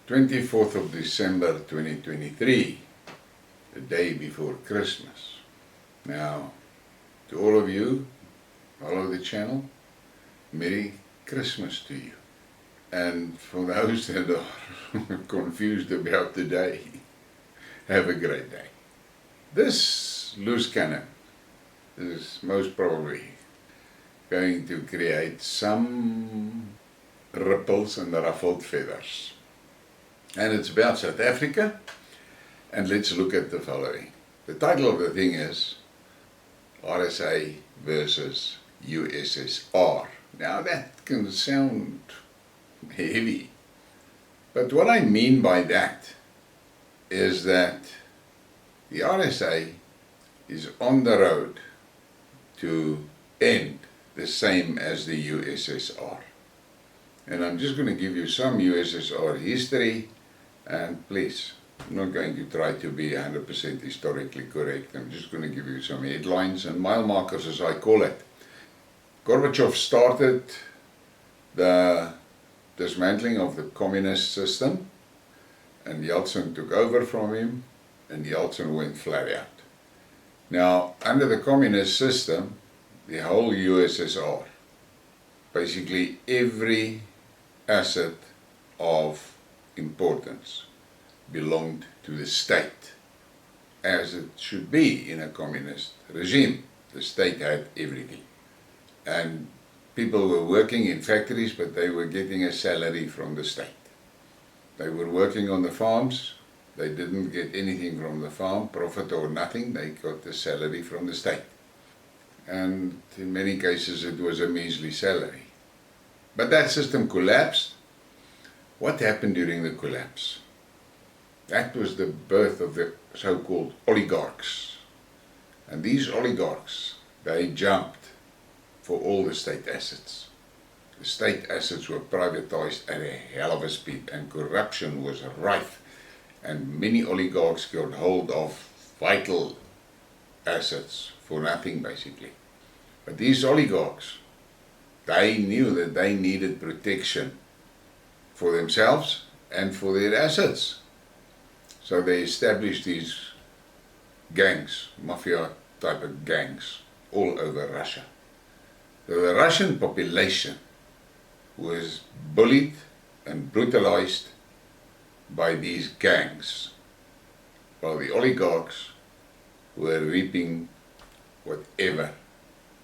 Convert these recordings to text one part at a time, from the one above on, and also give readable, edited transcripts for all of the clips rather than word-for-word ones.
24th of December 2023, the day before Christmas. Now, to all of you, follow the channel, Merry Christmas to you. And for those that are confused about the day, have a great day. This loose cannon is most probably going to create some ripples and ruffled feathers. And it's about South Africa, and let's look at the following. The title of the thing is RSA versus USSR. Now that can sound heavy, but what I mean by that is that the RSA is on the road to end the same as the USSR. And I'm just going to give you some USSR history, and please, I'm not going to try to be 100% historically correct. I'm just going to give you some headlines and mile markers, as I call it. Gorbachev started the dismantling of the communist system, and Yeltsin took over from him, and Yeltsin went flat out. Now, under the communist system, the whole USSR, basically every asset of importance belonged to the state, as it should be in a communist regime. The state had everything. And people were working in factories, but they were getting a salary from the state. They were working on the farms. They didn't get anything from the farm, profit or nothing. They got the salary from the state. And in many cases it was a measly salary. But that system collapsed. What happened during the collapse? That was the birth of the so-called oligarchs. And these oligarchs, they jumped for all the state assets. The state assets were privatized at a hell of a speed, and corruption was rife. And many oligarchs got hold of vital assets for nothing, basically. But these oligarchs, they knew that they needed protection for themselves and for their assets. So they established these gangs, mafia type of gangs, all over Russia. So the Russian population was bullied and brutalized by these gangs, while the oligarchs were reaping whatever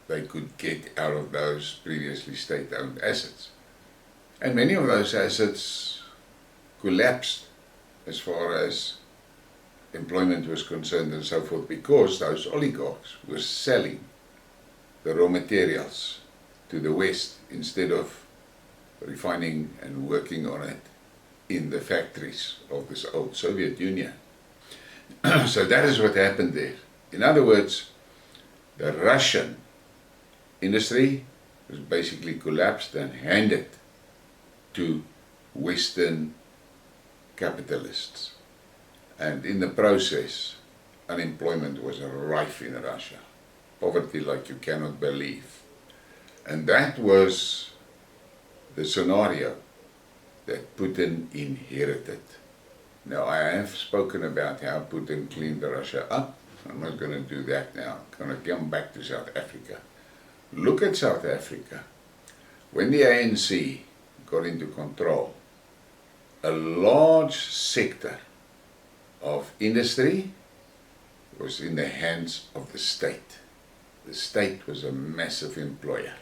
they could get out of those previously state-owned assets. And many of those assets collapsed as far as employment was concerned and so forth, because those oligarchs were selling the raw materials to the West instead of refining and working on it in the factories of this old Soviet Union. So that is what happened there. In other words, the Russian industry was basically collapsed and handed to Western capitalists. And in the process, unemployment was rife in Russia. Poverty like you cannot believe. And that was the scenario that Putin inherited. Now, I have spoken about how Putin cleaned Russia up. I'm not going to do that now. I'm going to come back to South Africa. Look at South Africa. When the ANC got into control, a large sector of industry was in the hands of the state. The state was a massive employer.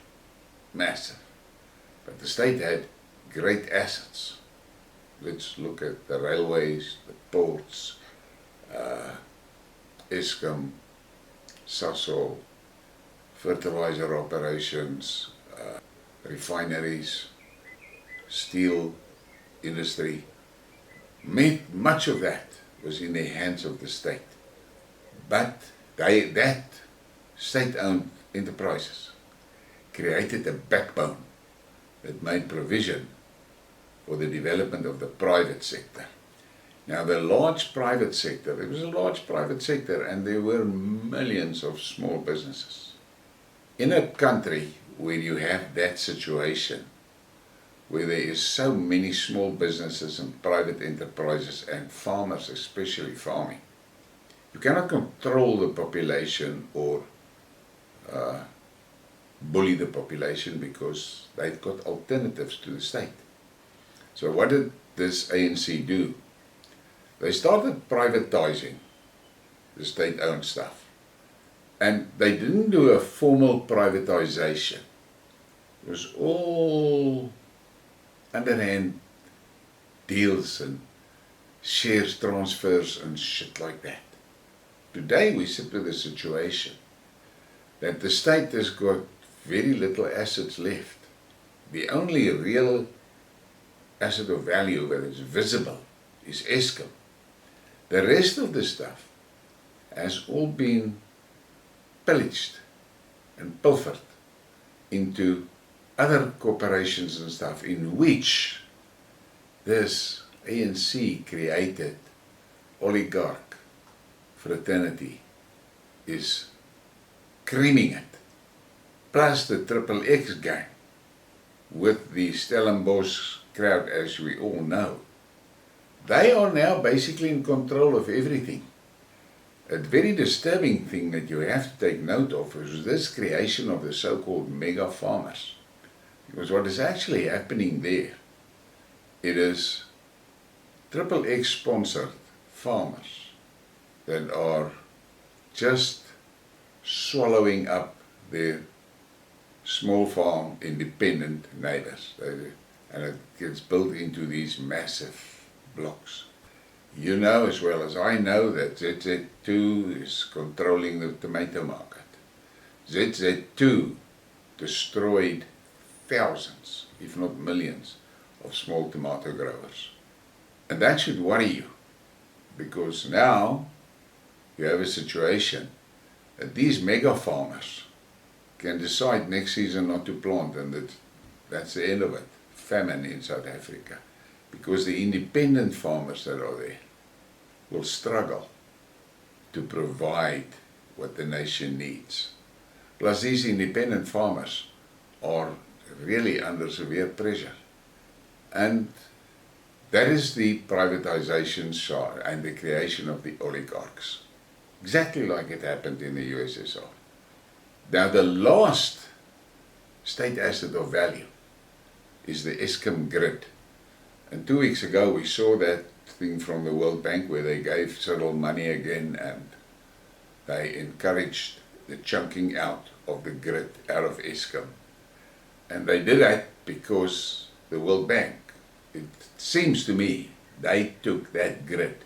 Massive. But the state had great assets. Let's look at the railways, the ports, Eskom, Sasol, fertilizer operations, refineries, steel industry. Much of that was in the hands of the state. But that state-owned enterprises created a backbone that made provision for the development of the private sector. Now, the large private sector, it was a large private sector, and there were millions of small businesses. In a country where you have that situation, where there is so many small businesses and private enterprises and farmers, especially farming. You cannot control the population or bully the population because they've got alternatives to the state. So what did this ANC do? They started privatizing the state-owned stuff. And they didn't do a formal privatization. It was all underhand deals and shares transfers and shit like that. Today we sit with a situation that the state has got very little assets left. The only real asset of value that is visible is Eskom. The rest of the stuff has all been pillaged and pilfered into other corporations and stuff, in which this ANC created oligarch fraternity is creaming it, plus the XXX gang with the Stellenbosch crowd, as we all know. They are now basically in control of everything. A very disturbing thing that you have to take note of is this creation of the so-called mega farmers. Because what is actually happening there, it is XXX sponsored farmers that are just swallowing up their small farm independent neighbors. And it gets built into these massive blocks. You know as well as I know that ZZ2 is controlling the tomato market. ZZ2 destroyed thousands, if not millions, of small tomato growers. And that should worry you, because now you have a situation that these mega farmers can decide next season not to plant, and that's the end of it. Famine in South Africa. Because the independent farmers that are there will struggle to provide what the nation needs. Plus these independent farmers are really under severe pressure. And that is the privatization and the creation of the oligarchs. Exactly like it happened in the USSR. Now the last state asset of value is the Eskom grid. And 2 weeks ago we saw that thing from the World Bank where they gave Cyril money again, and they encouraged the chunking out of the grid out of Eskom. And they did that because the World Bank, it seems to me, they took that grid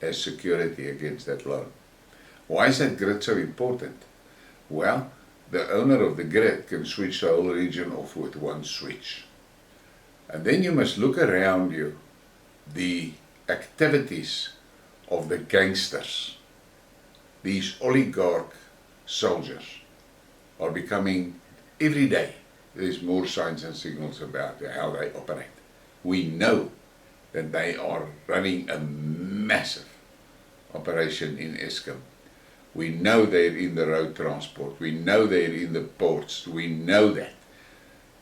as security against that loan. Why is that grid so important? Well, the owner of the grid can switch the whole region off with one switch. And then you must look around you, the activities of the gangsters. These oligarch soldiers are becoming, every day, there's more signs and signals about how they operate. We know that they are running a massive operation in Eskom. We know they're in the road transport. We know they're in the ports. We know that.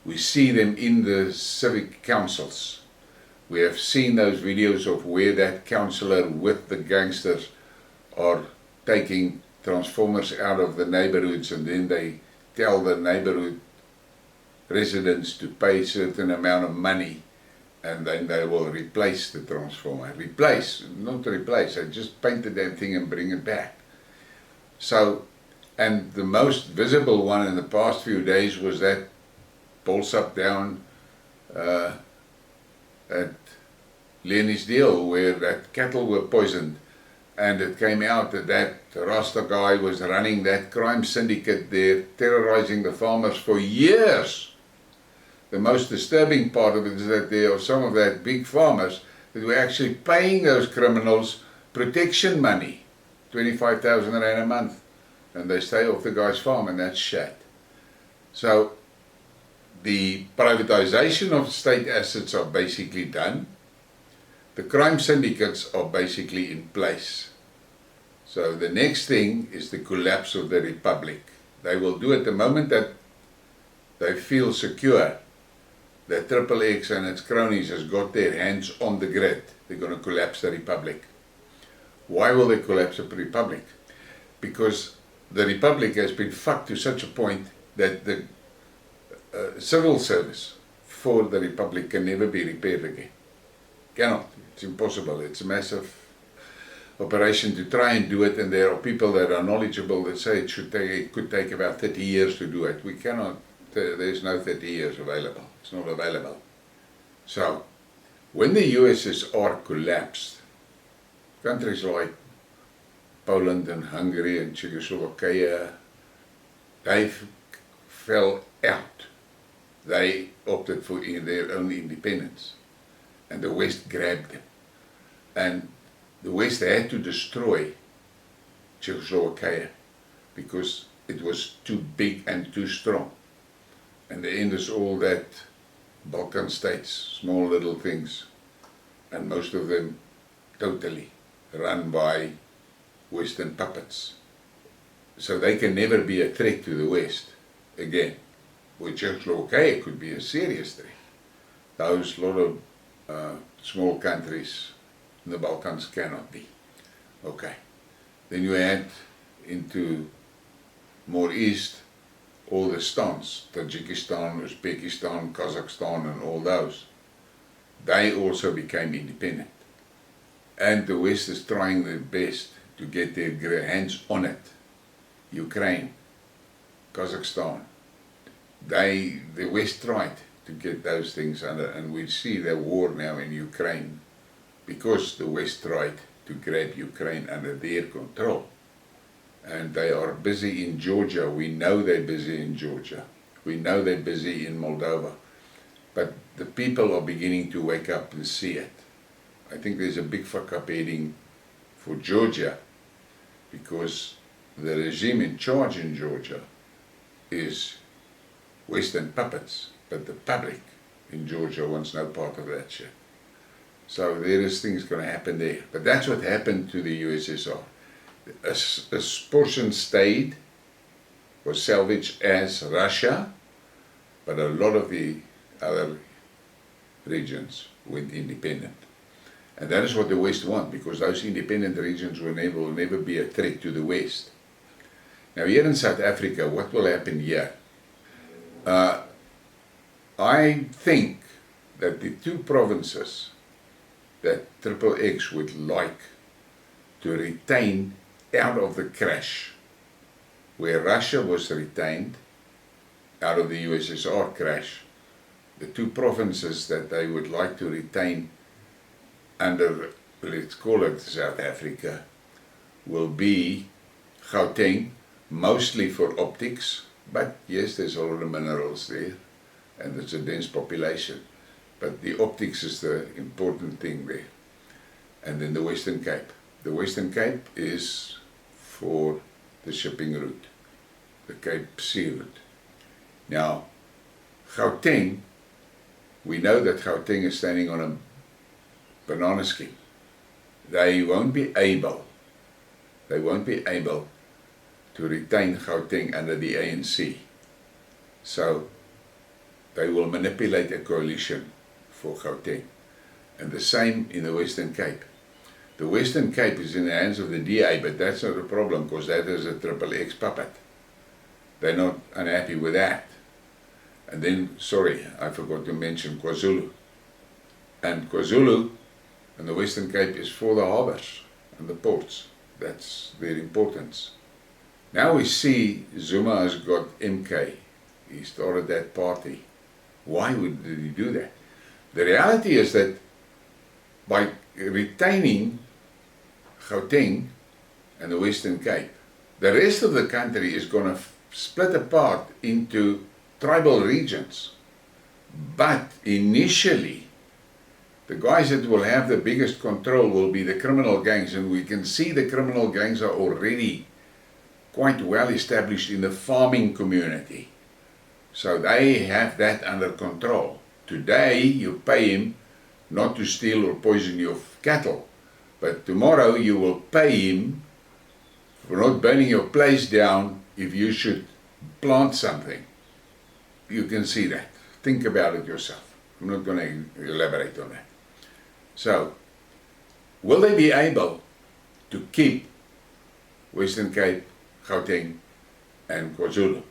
We see them in the civic councils. We have seen those videos of where that councillor with the gangsters are taking transformers out of the neighborhoods, and then they tell the neighborhood residents to pay a certain amount of money, and then they will replace the transformer. Replace, not replace, they just paint the damn thing and bring it back. So, and the most visible one in the past few days was that pulse up down at Lenny's deal, where that cattle were poisoned, and it came out that that Rasta guy was running that crime syndicate there, terrorizing the farmers for years. The most disturbing part of it is that there are some of that big farmers that were actually paying those criminals protection money, 25,000 rand a month, and they stay off the guy's farm, and that's shit. So the privatization of state assets are basically done. The crime syndicates are basically in place. So the next thing is the collapse of the republic. They will do it the moment that they feel secure that Triple X and its cronies has got their hands on the grid, they're going to collapse the Republic. Why will they collapse the Republic? Because the Republic has been fucked to such a point that the civil service for the Republic can never be repaired again. Cannot. It's impossible. It's a massive operation to try and do it, and there are people that are knowledgeable that say it could take about 30 years to do it. We cannot, there's no 30 years available. It's not available. So, when the USSR collapsed, countries like Poland and Hungary and Czechoslovakia, they fell out. They opted for their own independence, and the West grabbed them. And the West had to destroy Czechoslovakia because it was too big and too strong. And the end is all that Balkan states, small little things, and most of them totally run by Western puppets. So they can never be a threat to the West again. Where Czechoslovakia could be a serious threat. Those lot of small countries in the Balkans cannot be. Okay. Then you add into more east all the stans, Tajikistan, Uzbekistan, Kazakhstan and all those. They also became independent. And the West is trying their best to get their hands on it. Ukraine, Kazakhstan. The West tried to get those things under, and we see the war now in Ukraine because the West tried to grab Ukraine under their control. And they are busy in Georgia. We know they're busy in Georgia. We know they're busy in Moldova. But the people are beginning to wake up and see it. I think there's a big fuck up heading for Georgia because the regime in charge in Georgia is Western puppets, but the public in Georgia wants no part of that shit. So there is things going to happen there. But that's what happened to the USSR. A portion stayed, was salvaged as Russia, but a lot of the other regions went independent. And that is what the West want, because those independent regions will never be a threat to the West. Now here in South Africa, what will happen here? I think that the two provinces that Triple X would like to retain out of the crash, where Russia was retained out of the USSR crash, the two provinces that they would like to retain under, let's call it South Africa, will be Gauteng, mostly for optics, but yes, there's a lot of minerals there, and it's a dense population. But the optics is the important thing there. And then the Western Cape. The Western Cape is for the shipping route, the Cape Sea route. Now, Gauteng, we know that Gauteng is standing on a banana skin. They won't be able to retain Gauteng under the ANC. So they will manipulate a coalition for Gauteng. And the same in the Western Cape. The Western Cape is in the hands of the DA, but that's not a problem because that is a Triple X puppet. They're not unhappy with that. And then, sorry, I forgot to mention KwaZulu. And KwaZulu and the Western Cape is for the harbours and the ports. That's their importance. Now we see Zuma has got MK. He started that party. Why did he do that? The reality is that by retaining Gauteng and the Western Cape, the rest of the country is going to split apart into tribal regions. But initially, the guys that will have the biggest control will be the criminal gangs, and we can see the criminal gangs are already quite well established in the farming community. So they have that under control. Today you pay him not to steal or poison your cattle, but tomorrow you will pay him for not burning your place down if you should plant something. You can see that. Think about it yourself. I'm not going to elaborate on that. So, will they be able to keep Western Cape, Gauteng and KwaZulu?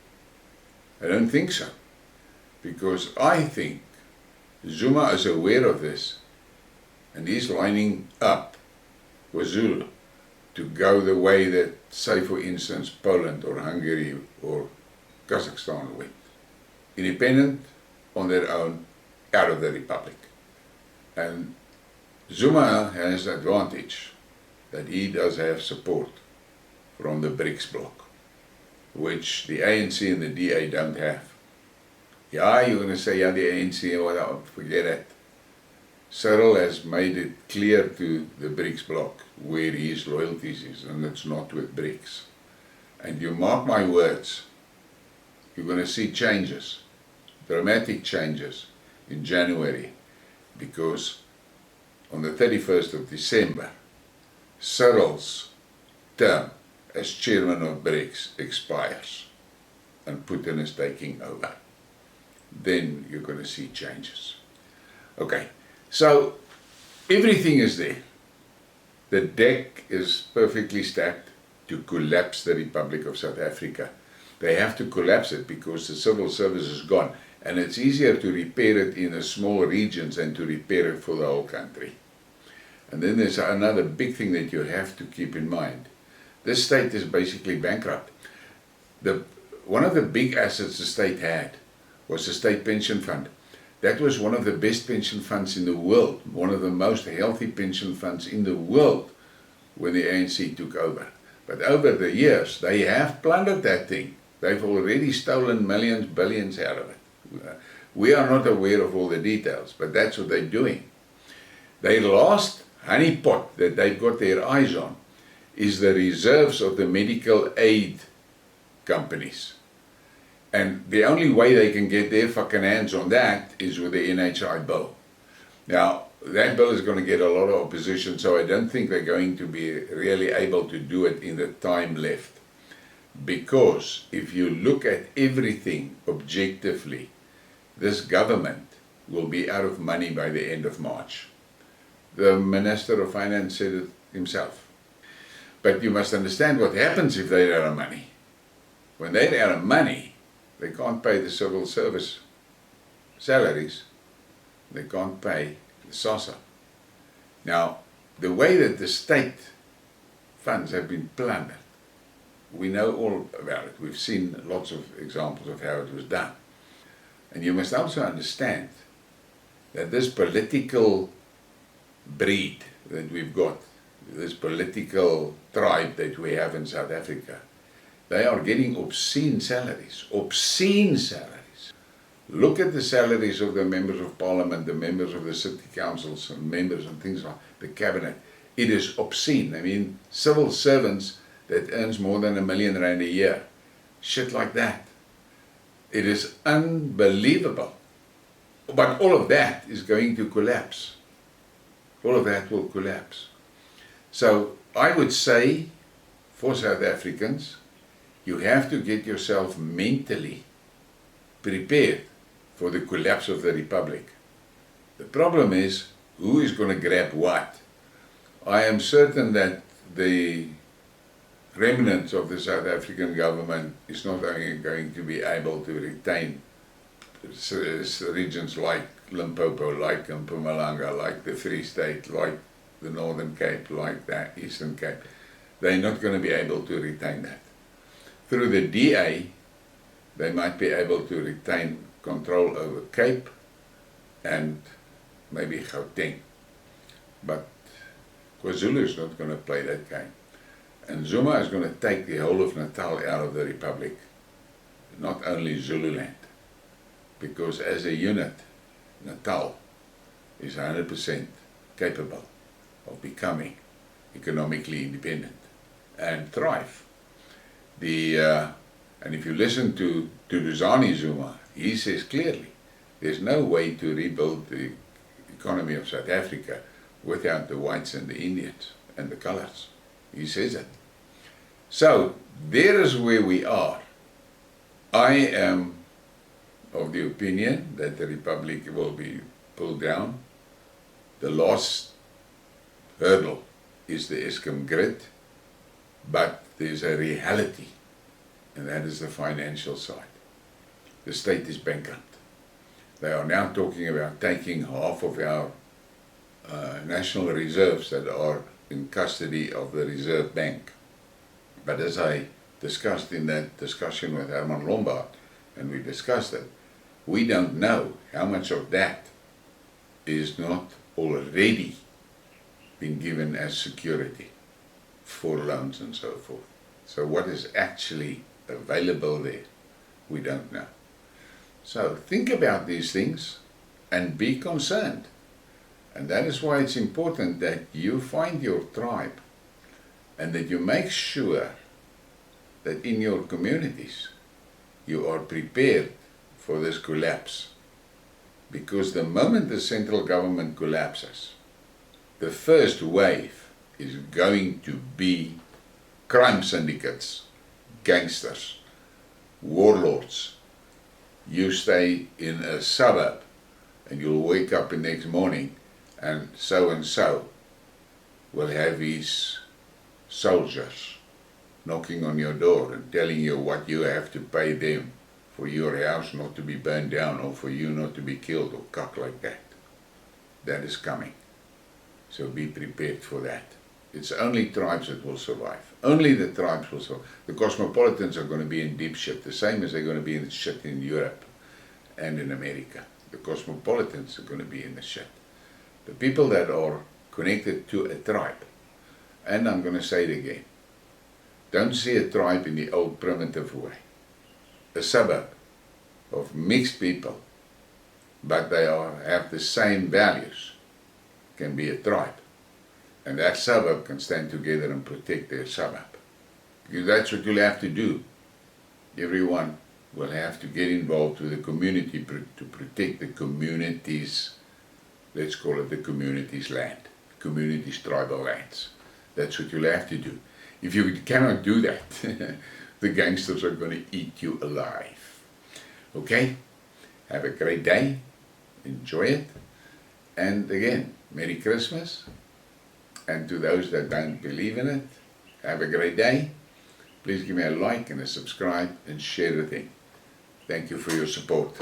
I don't think so. Because I think Zuma is aware of this and he's lining up KwaZulu to go the way that, say for instance, Poland or Hungary or Kazakhstan went. Independent on their own, out of the Republic. And Zuma has the advantage that he does have support from the BRICS bloc, which the ANC and the DA don't have. Yeah, you're going to say, yeah, the ANC, well, forget it. Cyril has made it clear to the BRICS bloc where his loyalties is, and it's not with BRICS. And you mark my words, you're going to see changes, dramatic changes in January, because on the 31st of December, Cyril's term as chairman of BRICS expires and Putin is taking over. Then you're going to see changes. Okay, so everything is there. The deck is perfectly stacked to collapse the Republic of South Africa. They have to collapse it because the civil service is gone, and it's easier to repair it in the small regions than to repair it for the whole country. And then there's another big thing that you have to keep in mind. This state is basically bankrupt. One of the big assets the state had was the state pension fund. That was one of the best pension funds in the world, one of the most healthy pension funds in the world when the ANC took over. But over the years, they have plundered that thing. They've already stolen millions, billions out of it. We are not aware of all the details, but that's what they're doing. Their last honeypot that they've got their eyes on is the reserves of the medical aid companies. And the only way they can get their fucking hands on that is with the NHI bill. Now, that bill is going to get a lot of opposition, so I don't think they're going to be really able to do it in the time left. Because if you look at everything objectively, this government will be out of money by the end of March. The Minister of Finance said it himself. But you must understand what happens if they're out of money. When they're out of money, they can't pay the civil service salaries. They can't pay the SASSA. Now, the way that the state funds have been plundered, we know all about it. We've seen lots of examples of how it was done. And you must also understand that this political breed that we've got, this political tribe that we have in South Africa, they are getting obscene salaries. Obscene salaries. Look at the salaries of the members of parliament, the members of the city councils, and members and things like the cabinet. It is obscene. I mean, civil servants that earns more than R1 million a year. Shit like that. It is unbelievable. But all of that is going to collapse. All of that will collapse. So I would say, for South Africans, you have to get yourself mentally prepared for the collapse of the Republic. The problem is, who is going to grab what? I am certain that the remnants of the South African government is not only going to be able to retain regions like Limpopo, like Mpumalanga, like the Free State, like the Northern Cape, like the Eastern Cape. They're not going to be able to retain that. Through the DA, they might be able to retain control over Cape and maybe Gauteng. But KwaZulu is not going to play that game. And Zuma is going to take the whole of Natal out of the Republic, not only Zululand. Because as a unit, Natal is 100% capable of becoming economically independent and thrive. And if you listen to Duduzane Zuma, he says clearly, there's no way to rebuild the economy of South Africa without the whites and the Indians and the colors. He says it. So, there is where we are. I am of the opinion that the Republic will be pulled down. The last hurdle is the Eskom grid, but there's a reality, and that is the financial side. The state is bankrupt. They are now talking about taking half of our national reserves that are in custody of the Reserve Bank. But as I discussed in that discussion with Herman Lombard, and we discussed it, we don't know how much of that is not already been given as security for loans and so forth. So what is actually available there, we don't know. So think about these things and be concerned. And that is why it's important that you find your tribe and that you make sure that in your communities you are prepared for this collapse. Because the moment the central government collapses, the first wave is going to be crime syndicates, gangsters, warlords. You stay in a suburb and you'll wake up the next morning and so will have his soldiers knocking on your door and telling you what you have to pay them for your house not to be burned down or for you not to be killed or cock like that. That is coming. So be prepared for that. It's only tribes that will survive. Only the tribes will survive. The cosmopolitans are going to be in deep shit, the same as they're going to be in the shit in Europe and in America. The cosmopolitans are going to be in the shit. The people that are connected to a tribe, and I'm going to say it again, don't see a tribe in the old primitive way. A suburb of mixed people, but they have the same values, can be a tribe. And that suburb can stand together and protect their suburb. Because that's what you'll have to do. Everyone will have to get involved with the community to protect the community's, let's call it the community's land, community's tribal lands. That's what you'll have to do. If you cannot do that, the gangsters are going to eat you alive. Okay? Have a great day. Enjoy it. And again, Merry Christmas. And to those that don't believe in it, have a great day. Please give me a like and a subscribe and share the thing. Thank you for your support.